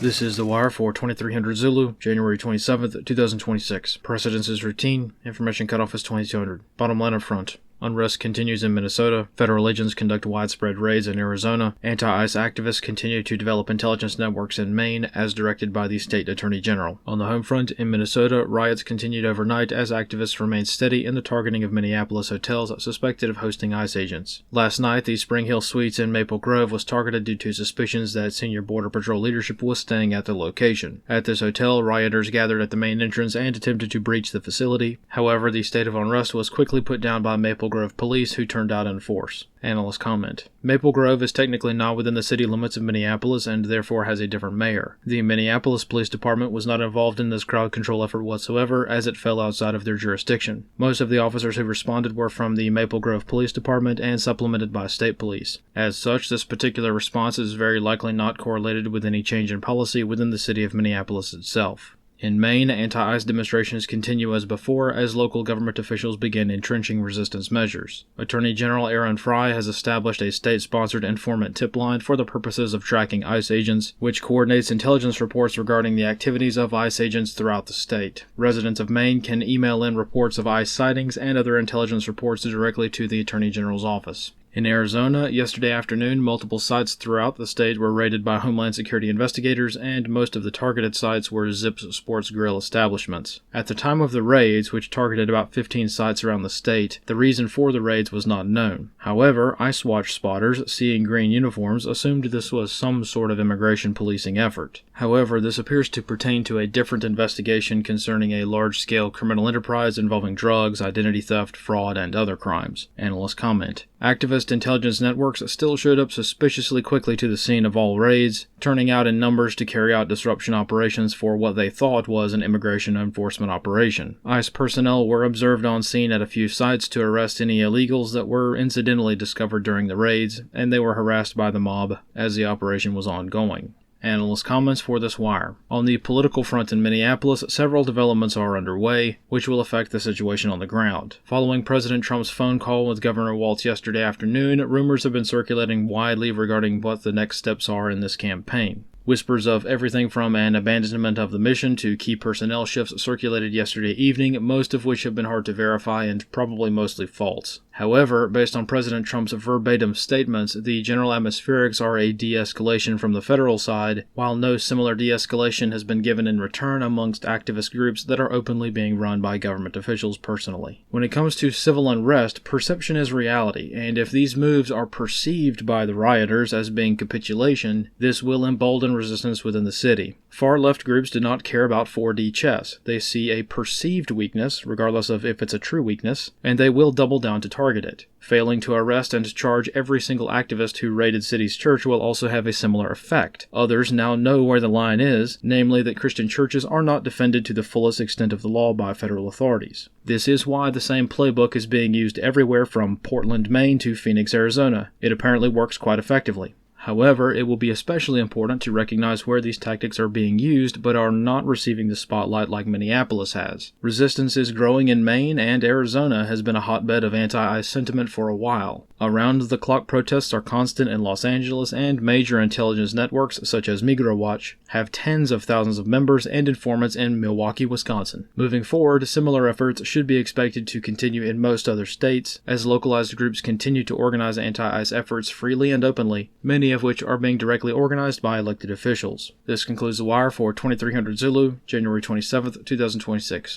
This is The Wire for 2300 Zulu, January 27th, 2026. Precedence is routine. Information cutoff is 2200. Bottom line up front. Unrest continues in Minnesota. Federal agents conduct widespread raids in Arizona. Anti-ICE activists continue to develop intelligence networks in Maine, as directed by the state attorney general. On the home front, in Minnesota, riots continued overnight as activists remained steady in the targeting of Minneapolis hotels suspected of hosting ICE agents. Last night, the Spring Hill Suites in Maple Grove was targeted due to suspicions that senior Border Patrol leadership was staying at the location. At this hotel, rioters gathered at the main entrance and attempted to breach the facility. However, the state of unrest was quickly put down by Maple Grove police, who turned out in force. Analysts comment. Maple Grove is technically not within the city limits of Minneapolis and therefore has a different mayor. The Minneapolis Police Department was not involved in this crowd control effort whatsoever, as it fell outside of their jurisdiction. Most of the officers who responded were from the Maple Grove Police Department and supplemented by state police. As such, this particular response is very likely not correlated with any change in policy within the city of Minneapolis itself. In Maine, anti-ICE demonstrations continue as before as local government officials begin entrenching resistance measures. Attorney General Aaron Frey has established a state-sponsored informant tip line for the purposes of tracking ICE agents, which coordinates intelligence reports regarding the activities of ICE agents throughout the state. Residents of Maine can email in reports of ICE sightings and other intelligence reports directly to the Attorney General's office. In Arizona, yesterday afternoon, multiple sites throughout the state were raided by Homeland Security investigators, and most of the targeted sites were Zips Sports Grill establishments. At the time of the raids, which targeted about 15 sites around the state, the reason for the raids was not known. However, ICE Watch spotters, seeing green uniforms, assumed this was some sort of immigration policing effort. However, this appears to pertain to a different investigation concerning a large-scale criminal enterprise involving drugs, identity theft, fraud, and other crimes. Analysts comment. Activist intelligence networks still showed up suspiciously quickly to the scene of all raids, turning out in numbers to carry out disruption operations for what they thought was an immigration enforcement operation. ICE personnel were observed on scene at a few sites to arrest any illegals that were incidentally discovered during the raids, and they were harassed by the mob as the operation was ongoing. Analyst comments for this wire. On the political front in Minneapolis, several developments are underway, which will affect the situation on the ground. Following President Trump's phone call with Governor Walz yesterday afternoon, rumors have been circulating widely regarding what the next steps are in this campaign. Whispers of everything from an abandonment of the mission to key personnel shifts circulated yesterday evening, most of which have been hard to verify and probably mostly false. However, based on President Trump's verbatim statements, the general atmospherics are a de-escalation from the federal side, while no similar de-escalation has been given in return amongst activist groups that are openly being run by government officials personally. When it comes to civil unrest, perception is reality, and if these moves are perceived by the rioters as being capitulation, this will embolden resistance within the city. Far-left groups do not care about 4D chess. They see a perceived weakness, regardless of if it's a true weakness, and they will double down to target it. Failing to arrest and charge every single activist who raided City's church will also have a similar effect. Others now know where the line is, namely that Christian churches are not defended to the fullest extent of the law by federal authorities. This is why the same playbook is being used everywhere from Portland, Maine to Phoenix, Arizona. It apparently works quite effectively. However, it will be especially important to recognize where these tactics are being used but are not receiving the spotlight like Minneapolis has. Resistance is growing in Maine, and Arizona has been a hotbed of anti-ICE sentiment for a while. Around-the-clock protests are constant in Los Angeles, and major intelligence networks, such as MigraWatch, have tens of thousands of members and informants in Milwaukee, Wisconsin. Moving forward, similar efforts should be expected to continue in most other states, as localized groups continue to organize anti-ICE efforts freely and openly, many of which are being directly organized by elected officials. This concludes The Wire for 2300 Zulu, January 27th, 2026.